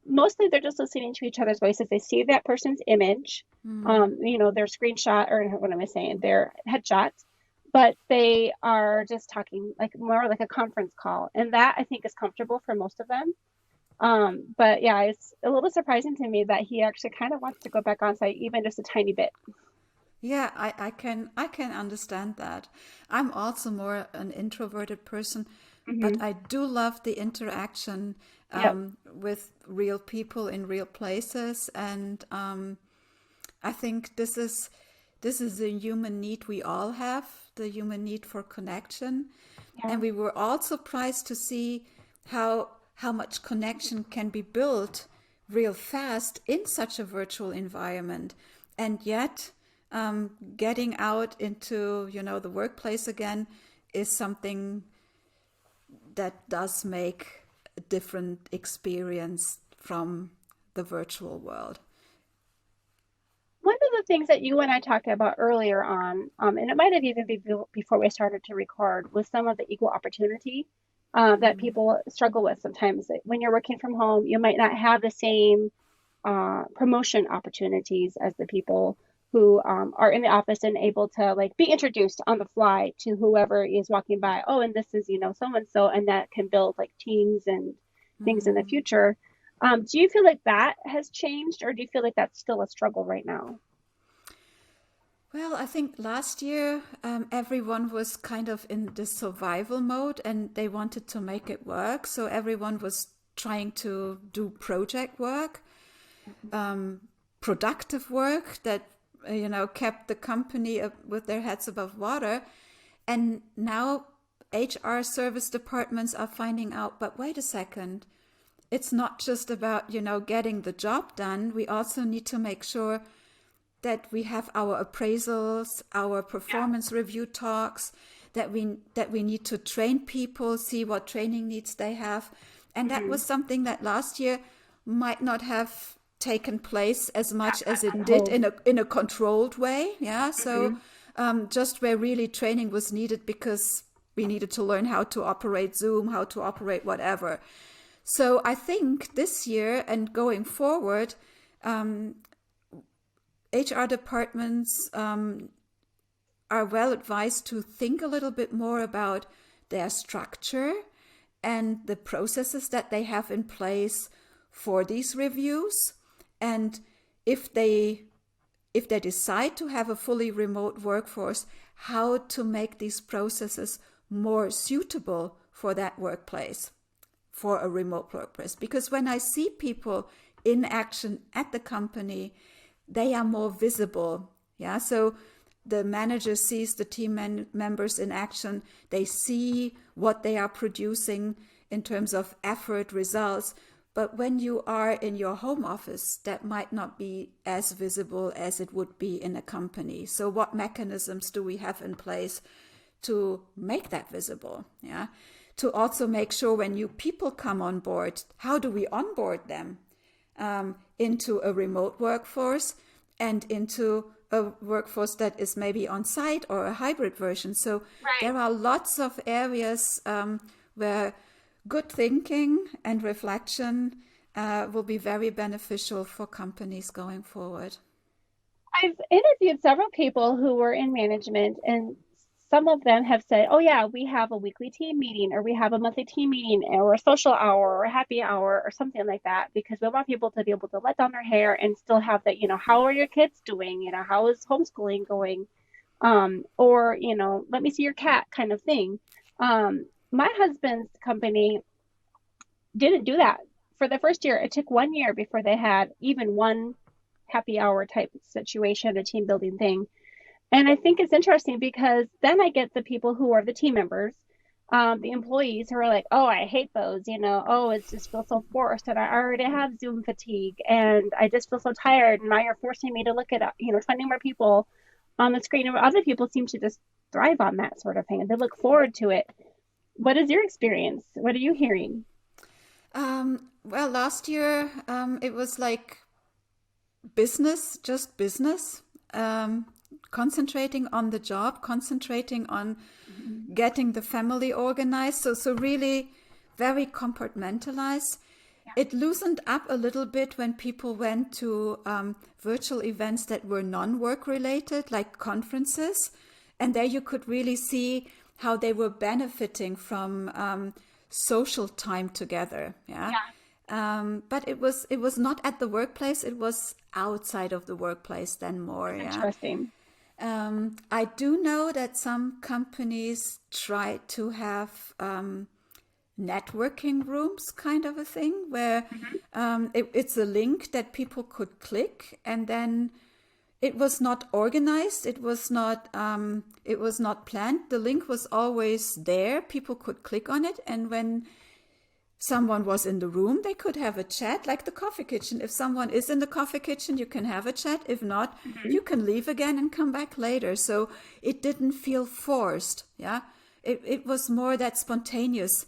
mostly they're just listening to each other's voices. They see that person's image, their screenshot, or what am I saying, their headshot, but they are just talking like more like a conference call. And that I think is comfortable for most of them. But yeah, it's a little surprising to me that he actually kind of wants to go back on site, even just a tiny bit. Yeah, I can understand that. I'm also more an introverted person, but Hmm. I do love the interaction Yep. with real people in real places, and I think this is a human need we all have, the human need for connection, Yeah. and we were all surprised to see how much connection can be built real fast in such a virtual environment, and yet getting out into the workplace again is something that does make a different experience from the virtual world. One of the things that you and I talked about earlier on, and it might have even been before we started to record, was some of the equal opportunity that people struggle with sometimes. When you're working from home, you might not have the same promotion opportunities as the people who are in the office and able to like be introduced on the fly to whoever is walking by. Oh, and this is, so and so, and that can build like teams and things in the future. Do you feel like that has changed, or do you feel like that's still a struggle right now? Well, I think last year everyone was kind of in the survival mode and they wanted to make it work. So everyone was trying to do project work, productive work that kept the company up with their heads above water. And now HR service departments are finding out, but wait a second, it's not just about getting the job done. We also need to make sure that we have our appraisals, our performance review talks, that we need to train people, see what training needs they have. And that Hmm. was something that last year might not have taken place as much as it On did hold. in a controlled way. Yeah. So Hmm. just where really training was needed because we needed to learn how to operate Zoom, how to operate whatever. So I think this year and going forward, HR departments are well advised to think a little bit more about their structure and the processes that they have in place for these reviews. And if they decide to have a fully remote workforce, how to make these processes more suitable for that workplace, for a remote workplace. Because when I see people in action at the company, they are more visible. Yeah, so the manager sees the team members in action. They see what they are producing in terms of effort, results. But when you are in your home office, that might not be as visible as it would be in a company. So what mechanisms do we have in place to make that visible? Yeah, to also make sure when new people come on board, how do we onboard them into a remote workforce and into a workforce that is maybe on site or a hybrid version. So Right. there are lots of areas where good thinking and reflection will be very beneficial for companies going forward. I've interviewed several people who were in management, and some of them have said, "Oh yeah, we have a weekly team meeting, or we have a monthly team meeting, or a social hour, or a happy hour, or something like that, because we want people to be able to let down their hair and still have that, how are your kids doing? How is homeschooling going? Or, let me see your cat kind of thing." My husband's company didn't do that for the first year. It took 1 year before they had even one happy hour type situation, a team building thing. And I think it's interesting because then I get the people who are the team members, the employees who are like, oh, I hate those, oh, it just feels so forced. And I already have Zoom fatigue and I just feel so tired. And now you're forcing me to look at, 20 more people on the screen. And other people seem to just thrive on that sort of thing and they look forward to it. What is your experience? What are you hearing? Well, last year it was like business, just business. concentrating on the job, concentrating on getting the family organized. So really very compartmentalized. It loosened up a little bit when people went to virtual events that were non-work related, like conferences. And there you could really see how they were benefiting from social time together. Yeah. But it was not at the workplace. It was outside of the workplace then more. That's Yeah. interesting. I do know that some companies try to have networking rooms kind of a thing where it's a link that people could click, and then it was not organized, it was not planned. The link was always there, people could click on it, and when someone was in the room, they could have a chat, like the coffee kitchen. If someone is in the coffee kitchen, you can have a chat. If not, you can leave again and come back later. So it didn't feel forced. Yeah, it was more that spontaneous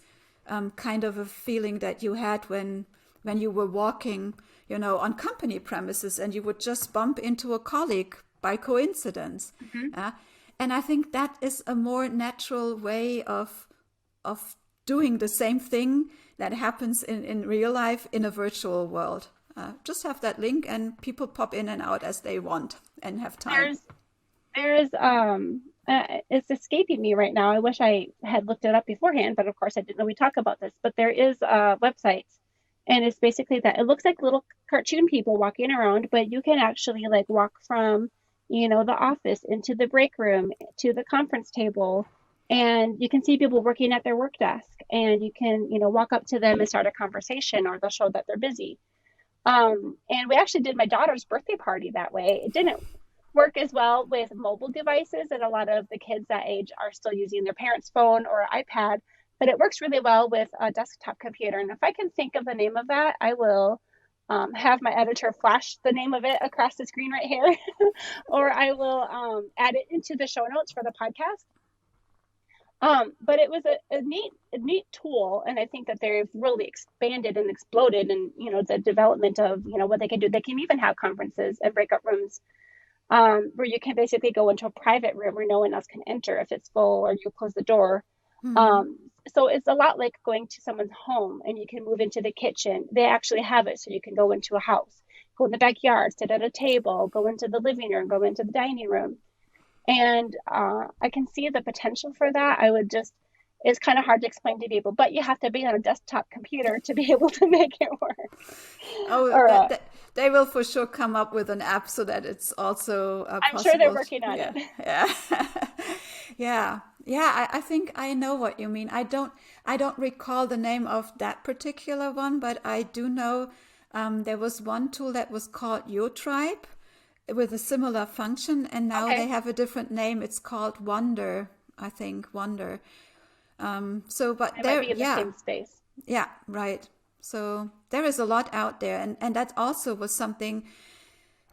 kind of a feeling that you had when you were walking, on company premises, and you would just bump into a colleague by coincidence. And I think that is a more natural way of doing the same thing that happens in real life in a virtual world. Just have that link and people pop in and out as they want and have time. There's it's escaping me right now. I wish I had looked it up beforehand, but of course I didn't know we talk about this. But there is a website, and it's basically that it looks like little cartoon people walking around, but you can actually like walk from, the office into the break room to the conference table, and you can see people working at their work desk, and you can, walk up to them and start a conversation, or they'll show that they're busy. And we actually did my daughter's birthday party that way. It didn't work as well with mobile devices, and a lot of the kids that age are still using their parents' phone or iPad, but it works really well with a desktop computer. And if I can think of the name of that, I will have my editor flash the name of it across the screen right here, or I will add it into the show notes for the podcast. But it was a neat tool, and I think that they've really expanded and exploded, and the development of what they can do. They can even have conferences and breakout rooms where you can basically go into a private room where no one else can enter if it's full, or you close the door. So it's a lot like going to someone's home, and you can move into the kitchen. They actually have it, so you can go into a house, go in the backyard, sit at a table, go into the living room, go into the dining room. And I can see the potential for that. It's kind of hard to explain to people, but you have to be on a desktop computer to be able to make it work. Oh, they will for sure come up with an app so that it's also I'm possible. sure they're working on it. Yeah. I think I know what you mean. I don't recall the name of that particular one, but I do know there was one tool that was called Your Tribe with a similar function, and now they have a different name. It's called Wonder, I think. Wonder. But it there, might be in the same space. Yeah, right. So there is a lot out there, and that also was something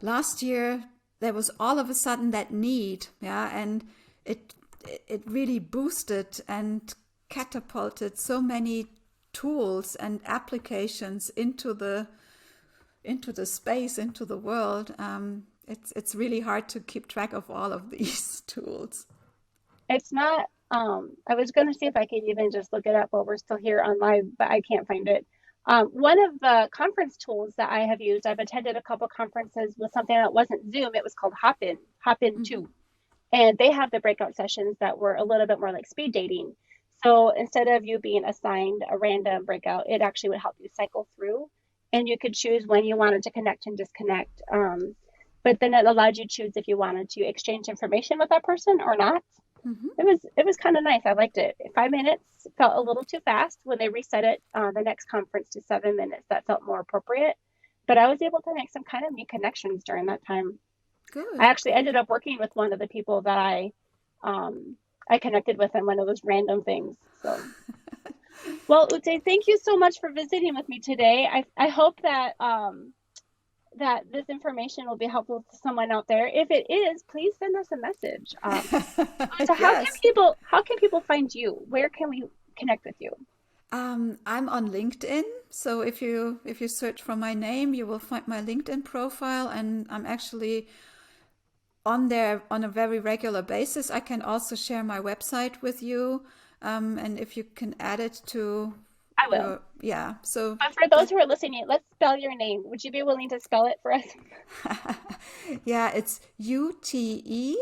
last year. There was all of a sudden that need, and it really boosted and catapulted so many tools and applications into the space, into the world. It's really hard to keep track of all of these tools. It's not, I was going to see if I could even just look it up while we're still here on live, but I can't find it. One of the conference tools that I have used, I've attended a couple conferences with something that wasn't Zoom. It was called Hopin 2. And they have the breakout sessions that were a little bit more like speed dating. So instead of you being assigned a random breakout, it actually would help you cycle through, and you could choose when you wanted to connect and disconnect. But then it allowed you to choose if you wanted to exchange information with that person or not. It was kind of nice. I liked it. 5 minutes felt a little too fast. When they reset it the next conference to 7 minutes, that felt more appropriate. But I was able to make some kind of neat connections during that time. Good. I actually ended up working with one of the people that I connected with in one of those random things. So, well, Ute, thank you so much for visiting with me today. I hope that that this information will be helpful to someone out there. If it is, please send us a message. So how can people find you? Where can we connect with you? I'm on LinkedIn, so if you search for my name, you will find my LinkedIn profile, and I'm actually on there on a very regular basis. I can also share my website with you, and if you can add it to I will. your, yeah. So But for those that, who are listening, let's spell your name. Would you be willing to spell it for us? yeah, it's UTE.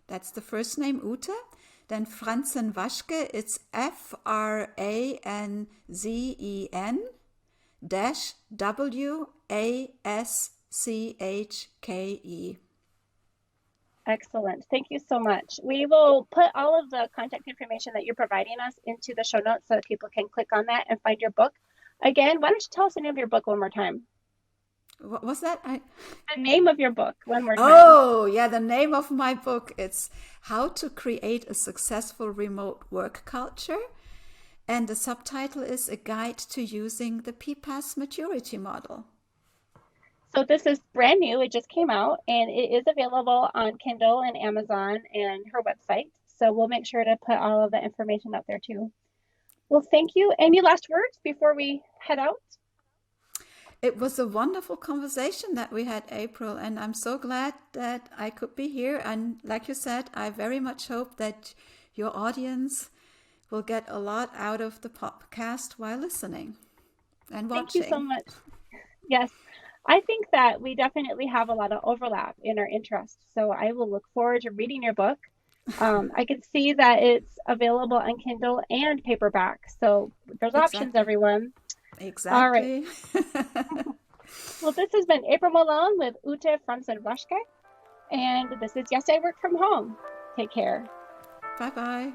That's the first name, Ute. Then Franzen-Waschke, it's FRANZEN dash WASCHKE. Excellent. Thank you so much. We will put all of the contact information that you're providing us into the show notes so that people can click on that and find your book. Again, why don't you tell us the name of your book one more time? What was that? The name of your book one more time. Oh, yeah, the name of my book, it's How to Create a Successful Remote Work Culture. And the subtitle is A Guide to Using the PPAS Maturity Model. So this is brand new. It just came out and it is available on Kindle and Amazon and her website. So we'll make sure to put all of the information up there too. Well, thank you. Any last words before we head out? It was a wonderful conversation that we had, April, and I'm so glad that I could be here. And like you said, I very much hope that your audience will get a lot out of the podcast while listening and watching. Thank you so much. Yes, I think that we definitely have a lot of overlap in our interests. So I will look forward to reading your book. I can see that it's available on Kindle and paperback. So there's options, everyone. Exactly. All right. Well, this has been April Malone with Ute Franzen-Waschke. And this is Yes, I Work From Home. Take care. Bye-bye.